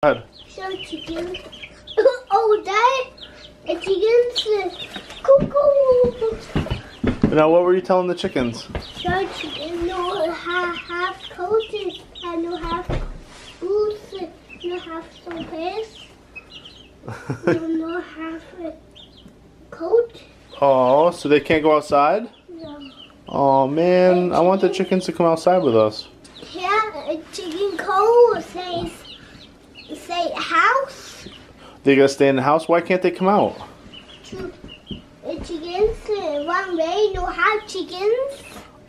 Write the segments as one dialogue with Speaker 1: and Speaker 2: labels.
Speaker 1: Ahead.
Speaker 2: So chickens. Oh, that chickens. Cuckoo.
Speaker 1: Now, what were you telling the chickens?
Speaker 2: So chickens no have coaches and no have boots, no have some pants, no have a coat.
Speaker 1: Oh, so they can't go outside?
Speaker 2: No.
Speaker 1: Oh man, I want the chickens to come outside with us.
Speaker 2: Yeah, a chicken coat say house.
Speaker 1: They gotta stay in the house. Why can't they come out?
Speaker 2: Chickens one way no have chickens.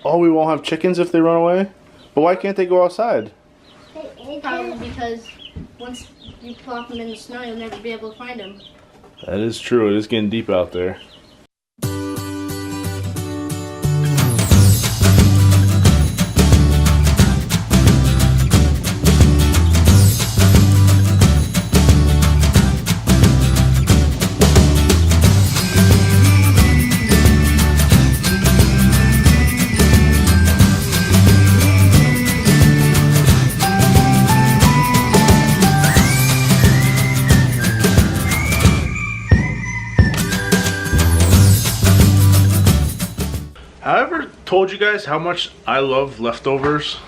Speaker 1: Oh, we won't have chickens if they run away? But why can't they go outside?
Speaker 3: Probably because once you plop them in the snow, you'll never be able to find them.
Speaker 1: That is true. It is getting deep out there. I ever told you guys how much I love leftovers?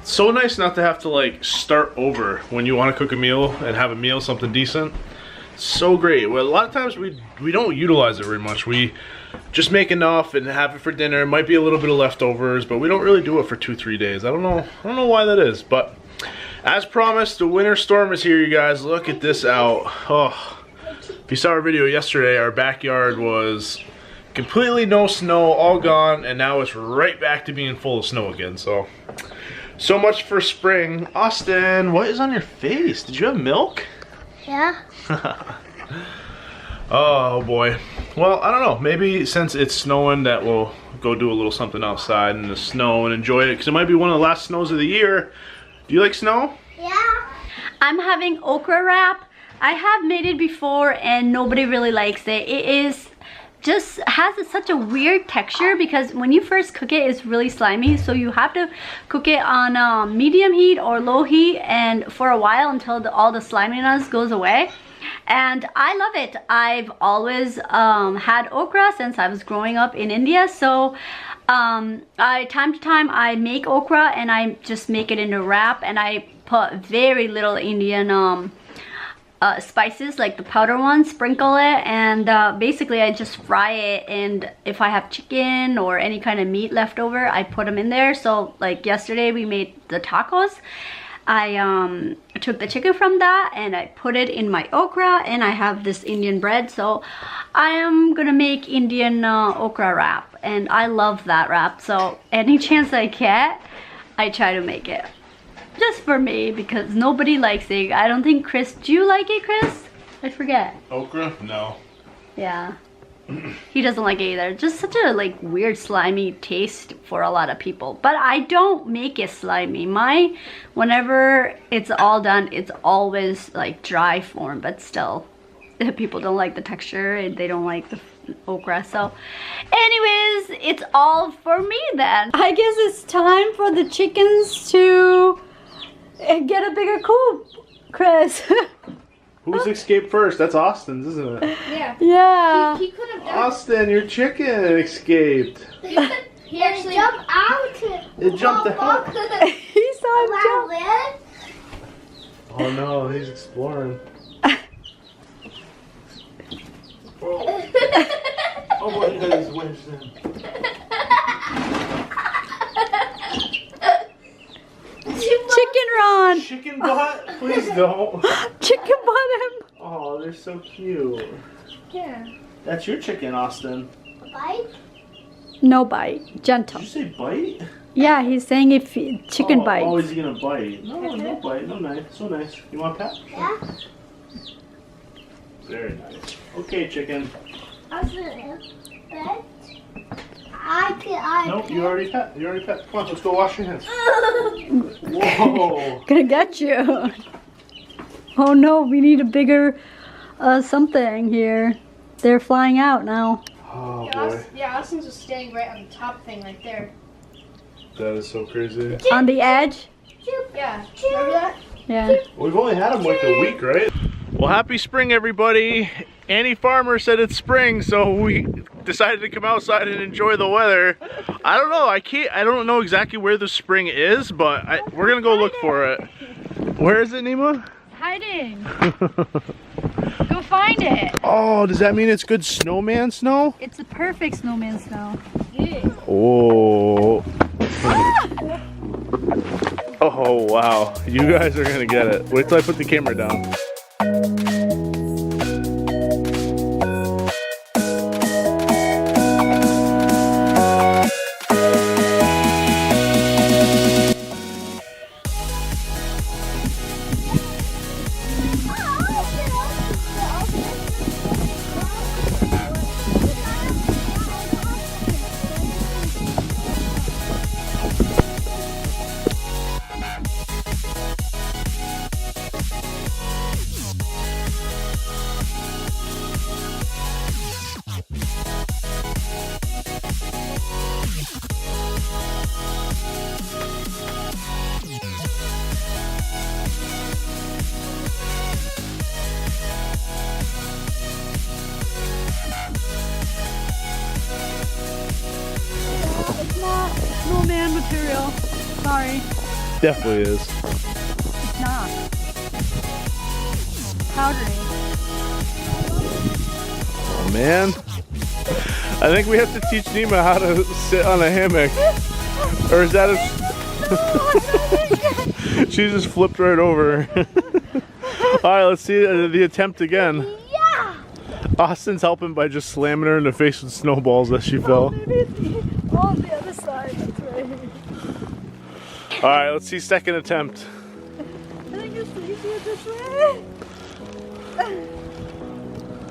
Speaker 1: It's so nice not to have to like start over when you want to cook a meal and have a meal, something decent. It's so great. Well, a lot of times we don't utilize it very much. We just make enough and have it for dinner. It might be a little bit of leftovers, but we don't really do it for 2-3 days. I don't know why that is, but as promised, the winter storm is here, you guys. Look at this out. Oh, if you saw our video yesterday, our backyard was completely no snow, all gone, and now it's right back to being full of snow again. So much for spring. Austin, what is on your face? Did you have milk?
Speaker 2: Yeah.
Speaker 1: Oh boy. Well, I don't know. Maybe since it's snowing that we'll go do a little something outside in the snow and enjoy it, because it might be one of the last snows of the year. Do you like snow?
Speaker 2: Yeah.
Speaker 3: I'm having okra wrap. I have made it before and nobody really likes it. It is just has such a weird texture because when you first cook it, it's really slimy, so you have to cook it on medium heat or low heat and for a while until all the sliminess goes away. And I love it. I've always had okra since I was growing up in India, so time to time I make okra and I just make it into wrap, and I put very little Indian spices, like the powder ones, sprinkle it, and basically I just fry it, and if I have chicken or any kind of meat left over, I put them in there. So like yesterday we made the tacos. I took the chicken from that and I put it in my okra, and I have this Indian bread, so I am gonna make Indian okra wrap, and I love that wrap, so any chance I get, I try to make it. Just for me, because nobody likes it. I don't think Chris, do you like it, Chris? I forget.
Speaker 1: Okra? No.
Speaker 3: Yeah. He doesn't like it either. Just such a like weird slimy taste for a lot of people. But I don't make it slimy. Whenever it's all done, it's always like dry form, but still people don't like the texture and they don't like the okra. So anyways, it's all for me then. I guess it's time for the chickens to get a bigger coop, Chris.
Speaker 1: Who's escaped first? That's Austin's, isn't it?
Speaker 3: Yeah. Yeah. He could have done
Speaker 1: Austin, your chicken escaped.
Speaker 3: He actually
Speaker 2: Jump out.
Speaker 1: It jumped out.
Speaker 3: he saw him jump.
Speaker 1: Oh no, he's exploring. Oh boy, he got his wedge in.
Speaker 3: Chicken run.
Speaker 1: Chicken butt? Please don't.
Speaker 3: Chicken butt him.
Speaker 1: Oh, they're so cute.
Speaker 3: Yeah.
Speaker 1: That's your chicken, Austin.
Speaker 2: Bite.
Speaker 3: No bite. Gentle.
Speaker 1: Did you say bite?
Speaker 3: Yeah, he's saying if chicken bites.
Speaker 1: Oh, is he gonna bite? No, no bite. No nice. So nice. You want a pet?
Speaker 2: Yeah.
Speaker 1: Very nice. Okay, chicken. Nope, you already pet. You already pet. Come on, let's go wash your hands. Whoa.
Speaker 3: Gonna get you. Oh no, we need a bigger something here. They're flying out now.
Speaker 1: Oh boy.
Speaker 3: Yeah, Austin's just standing right on the top thing right there.
Speaker 1: That is so crazy.
Speaker 3: On the edge?
Speaker 2: Choo,
Speaker 3: Yeah.
Speaker 2: choo,
Speaker 3: Remember that? Yeah.
Speaker 1: We've only had them like a week, right? Well, happy spring, everybody. Annie Farmer said it's spring, so we decided to come outside and enjoy the weather. I don't know. I don't know exactly where the spring is, but we're gonna go look for it. Where is it, Nima?
Speaker 3: Hiding. Go find it.
Speaker 1: Oh, does that mean it's good snowman snow?
Speaker 3: It's the perfect snowman snow.
Speaker 1: Oh. Oh, wow. You guys are gonna get it. Wait till I put the camera down.
Speaker 3: Snowman material. Sorry.
Speaker 1: Definitely is.
Speaker 3: It's not. Powdery.
Speaker 1: Oh, man. I think we have to teach Nima how to sit on a hammock. Or is that a... She just flipped right over. Alright, let's see the attempt again.
Speaker 2: Yeah.
Speaker 1: Austin's helping by just slamming her in the face with snowballs as she fell.
Speaker 3: Oh, the other side. That's right.
Speaker 1: Alright, let's see second attempt.
Speaker 3: I think it's easier this way.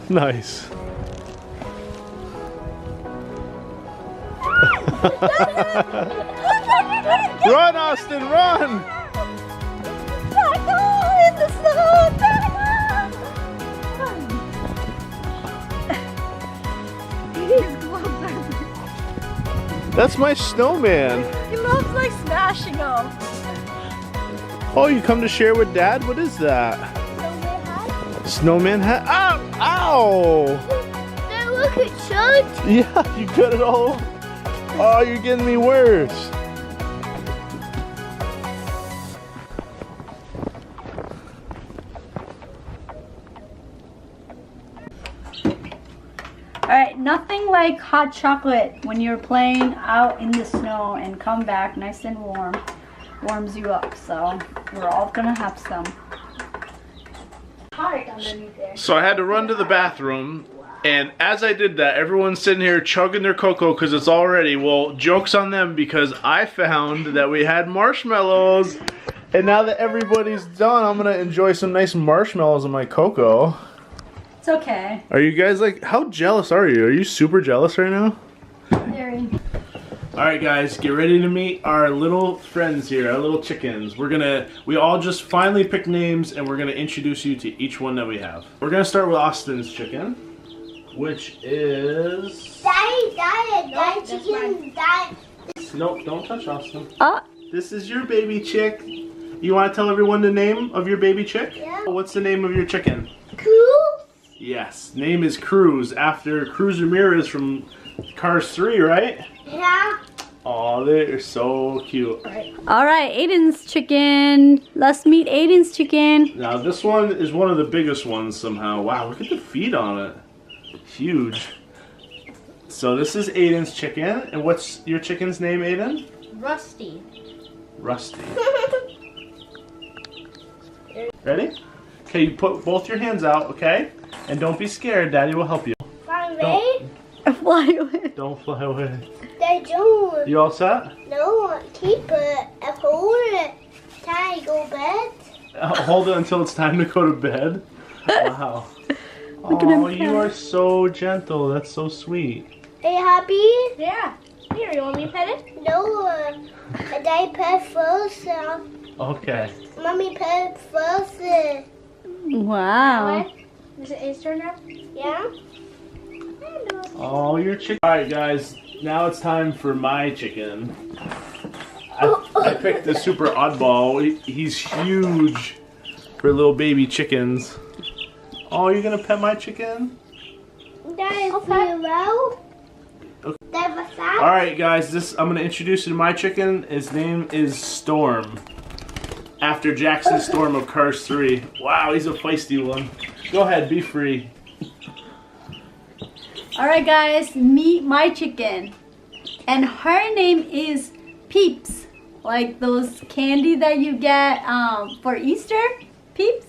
Speaker 1: Nice. Run, Austin, run!
Speaker 3: In the snow! His gloves are...
Speaker 1: That's my snowman.
Speaker 3: He loves like smashing them.
Speaker 1: Oh, you come to share with Dad? What is that? Snowman hat? Ow! Ow!
Speaker 2: Then look at shirt.
Speaker 1: Yeah, you got it all. Oh, you're getting me worse.
Speaker 3: Alright, nothing like hot chocolate when you're playing out in the snow and come back nice and warm. Warms you up, so we're all gonna have some. Hard underneath there.
Speaker 1: So I had to run to the bathroom, and as I did that, everyone's sitting here chugging their cocoa because it's all ready. Well, joke's on them because I found that we had marshmallows, and now that everybody's done, I'm gonna enjoy some nice marshmallows in my cocoa.
Speaker 3: It's okay.
Speaker 1: Are you guys like, how jealous are you? Are you super jealous right now?
Speaker 3: Very.
Speaker 1: Alright guys, get ready to meet our little friends here, our little chickens. We all just finally picked names and we're gonna introduce you to each one that we have. We're gonna start with Austin's chicken, which is...
Speaker 2: Daddy, chicken, Daddy.
Speaker 1: Nope, don't touch Austin.
Speaker 3: Oh.
Speaker 1: This is your baby chick. You wanna tell everyone the name of your baby chick?
Speaker 2: Yeah.
Speaker 1: What's the name of your chicken?
Speaker 2: Cool.
Speaker 1: Yes, name is Cruz, after Cruz Ramirez from Cars 3, right?
Speaker 2: Yeah.
Speaker 1: Oh, they're so cute.
Speaker 3: Alright, Aiden's chicken. Let's meet Aiden's chicken.
Speaker 1: Now this one is one of the biggest ones somehow. Wow, look at the feet on it. Huge. So this is Aiden's chicken. And what's your chicken's name, Aiden?
Speaker 2: Rusty.
Speaker 1: Rusty. Ready? Okay, you put both your hands out, okay? And don't be scared, Daddy will help you.
Speaker 2: Fly away?
Speaker 3: Fly away.
Speaker 1: Don't fly away.
Speaker 2: They don't.
Speaker 1: You all set?
Speaker 2: No, keep it and hold it. Time to go bed.
Speaker 1: Hold it until it's time to go to bed. Wow.
Speaker 3: Look at him
Speaker 1: Oh, you are so gentle. That's so sweet.
Speaker 2: Are you happy?
Speaker 4: Yeah. Here, you want me to pet it?
Speaker 2: No, Daddy pet first.
Speaker 1: Okay.
Speaker 2: Mommy pet first.
Speaker 3: Wow.
Speaker 4: Is it his turn now?
Speaker 2: Yeah?
Speaker 1: Oh, your chicken. Alright, guys. Now it's time for my chicken. I picked the super oddball. He's huge. for little baby chickens. Oh, you're gonna pet my chicken?
Speaker 2: That is
Speaker 4: Okay.
Speaker 2: well.
Speaker 1: Okay.
Speaker 2: That was that.
Speaker 1: All right, guys. I'm gonna introduce you to my chicken. His name is Storm, after Jackson Storm of Cars 3. Wow, he's a feisty one. Go ahead, be free.
Speaker 3: Alright guys, meet my chicken. And her name is Peeps. Like those candy that you get for Easter. Peeps.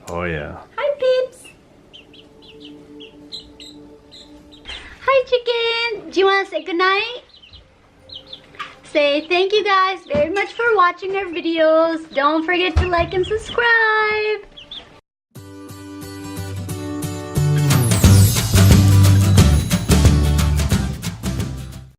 Speaker 1: Oh yeah.
Speaker 3: Hi Peeps. Hi chicken. Do you want to say goodnight? Say thank you guys very much for watching our videos. Don't forget to like and subscribe.